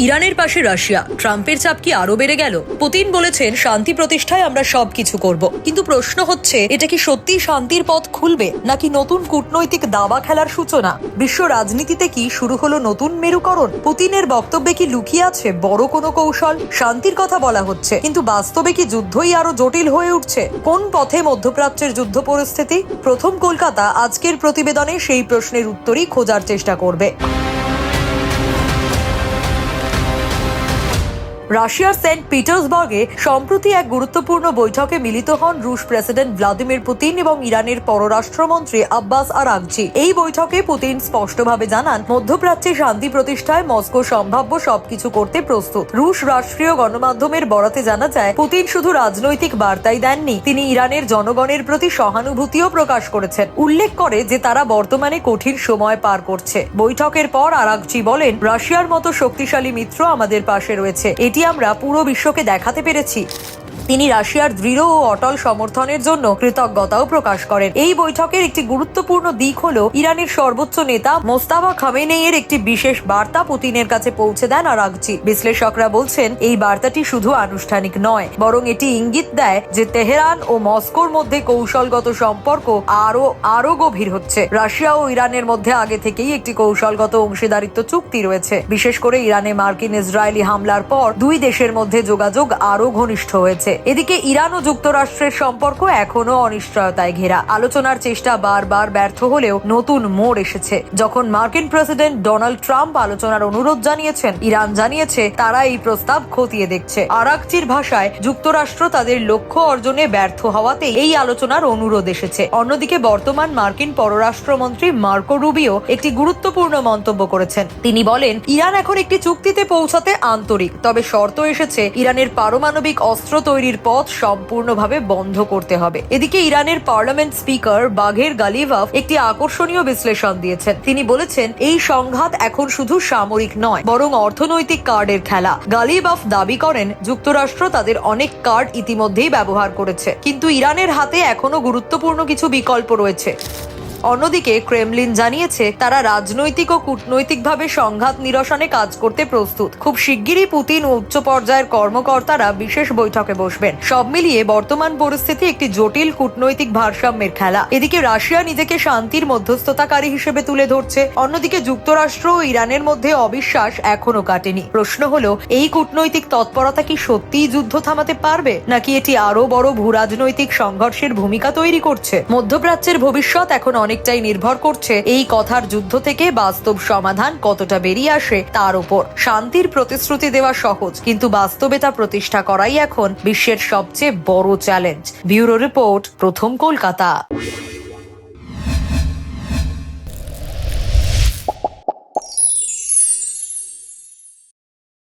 ইরানের পাশে রাশিয়া, ট্রাম্পের চাপ কি আরো বেড়ে গেল? পুতিন বলেছেন শান্তি প্রতিষ্ঠায় আমরা সবকিছু করব, কিন্তু প্রশ্ন হচ্ছে এটা কি সত্যি শান্তির পথ খুলবে নাকি নতুন কূটনৈতিক দাবা খেলার সূচনা? বিশ্ব রাজনীতিতে কি শুরু হলো নতুন মেরুকরণ? পুতিনের বক্তব্যে কি লুকিয়ে আছে বড় কোনো কৌশল? শান্তির কথা বলা হচ্ছে, কিন্তু বাস্তবে কি যুদ্ধই আরো জটিল হয়ে উঠছে? কোন পথে মধ্যপ্রাচ্যের যুদ্ধ পরিস্থিতি? প্রথম কলকাতা আজকের প্রতিবেদনে সেই প্রশ্নের উত্তরই খোঁজার চেষ্টা করবে। রাশিয়ার সেন্ট পিটার্সবার্গে সম্প্রতি এক গুরুত্বপূর্ণ বৈঠকে মিলিত হন রুশ প্রেসিডেন্ট ভ্লাদিমির পুতিন এবং ইরানের পররাষ্ট্রমন্ত্রী আব্বাস আরাগচি। এই বৈঠকে পুতিন স্পষ্টভাবে জানান, মধ্যপ্রাচ্যে শান্তি প্রতিষ্ঠায় মস্কো সম্ভাব্য সবকিছু করতে প্রস্তুত। রুশ রাষ্ট্রীয় গণমাধ্যমের বরাতে জানা যায়, পুতিন শুধু রাজনৈতিক বার্তাই দেননি, তিনি ইরানের জনগণের প্রতি সহানুভূতিও প্রকাশ করেছেন। উল্লেখ করে যে তারা বর্তমানে কঠিন সময় পার করছে। বৈঠকের পর আরাগচি বলেন, রাশিয়ার মতো শক্তিশালী মিত্র আমাদের পাশে রয়েছে, এটি আমরা পুরো বিশ্বকে দেখাতে পেরেছি। তিনি রাশিয়ার দৃঢ় ও অটল সমর্থনের জন্য কৃতজ্ঞতাও প্রকাশ করেন। এই বৈঠকের একটি গুরুত্বপূর্ণ দিক হলো ইরানের সর্বোচ্চ নেতা মোস্তাফা খামেনেইয়ের একটি বিশেষ বার্তা পুতিনের কাছে পৌঁছে দেন আরাগচি। বিশ্লেষকরা বলছেন, এই বার্তাটি শুধু আনুষ্ঠানিক নয়, বরং এটি ইঙ্গিত দেয় যে তেহরান ও মস্কোর মধ্যে কৌশলগত সম্পর্ক আরো গভীর হচ্ছে। রাশিয়া ও ইরানের মধ্যে আগে থেকেই একটি কৌশলগত অংশীদারিত্ব চুক্তি রয়েছে। বিশেষ করে ইরানে মার্কিন ইসরায়েলি হামলার পর দুই দেশের মধ্যে যোগাযোগ আরো ঘনিষ্ঠ হয়েছে। এদিকে ইরান ও যুক্তরাষ্ট্রের সম্পর্ক এখনো অনিশ্চয়তায় ঘেরা। আলোচনার চেষ্টা বারবার ব্যর্থ হলেও নতুন মোড় এসেছে যখন মার্কিন প্রেসিডেন্ট ডোনাল্ড ট্রাম্প আলোচনার অনুরোধ জানিয়েছেন। ইরান জানিয়েছে তারা এই প্রস্তাব খতিয়ে দেখছে। আরাগচির ভাষায়, যুক্তরাষ্ট্র তাদের লক্ষ্য অর্জনে ব্যর্থ হওয়াতে এই আলোচনার অনুরোধ এসেছে। অন্যদিকে বর্তমান মার্কিন পররাষ্ট্রমন্ত্রী মার্কো রুবিও একটি গুরুত্বপূর্ণ মন্তব্য করেছেন। তিনি বলেন, ইরান এখন একটি চুক্তিতে পৌঁছাতে আন্তরিক, তবে শর্ত এসেছে ইরানের পারমাণবিক অস্ত্র তৈরির পথ সম্পূর্ণভাবে বন্ধ করতে হবে। এদিকে ইরানের পার্লামেন্ট স্পিকার বাঘের গালিভাভ একটি আকর্ষণীয় বিশ্লেষণ দিয়েছেন। তিনি বলেছেন, এই সংঘাত এখন শুধু সামরিক নয়, বরং অর্থনৈতিক কার্ডের খেলা। গালিভাভ দাবি করেন, যুক্তরাষ্ট্র তাদের অনেক কার্ড ইতিমধ্যেই ব্যবহার করেছে, কিন্তু ইরানের হাতে এখনো গুরুত্বপূর্ণ কিছু বিকল্প রয়েছে। অন্যদিকে ক্রেমলিন জানিয়েছে তারা রাজনৈতিক ও কূটনৈতিকভাবে সংঘাত নিরসনে কাজ করতে প্রস্তুত। খুব শিগগিরই পুতিন ও উচ্চ পর্যায়ের কর্মকর্তারা বিশেষ বৈঠকে বসবেন। সব মিলিয়ে বর্তমান পরিস্থিতি একটি জটিল কূটনৈতিক ভারসাম্যের খেলা। এদিকে রাশিয়া নিজেকে শান্তির মধ্যস্থতাকারী হিসেবে তুলে ধরছে, অন্যদিকে যুক্তরাষ্ট্র ও ইরানের মধ্যে অবিশ্বাস এখনো কাটেনি। প্রশ্ন হলো, এই কূটনৈতিক তৎপরতা কি সত্যিই যুদ্ধ থামাতে পারবে, নাকি এটি আরো বড় ভূরাজনৈতিক সংঘর্ষের ভূমিকা তৈরি করছে? মধ্যপ্রাচ্যের ভবিষ্যৎ এখন অনেকটাই নির্ভর করছে এই কথার যুদ্ধ থেকে বাস্তব সমাধান কতটা বেরিয়ে আসে তার উপর। শান্তির প্রতিশ্রুতি দেওয়া সহজ, কিন্তু বাস্তবে তা প্রতিষ্ঠা করাই এখন বিশ্বের সবচেয়ে বড় চ্যালেঞ্জ। ব্যুরো রিপোর্ট, প্রথম কলকাতা।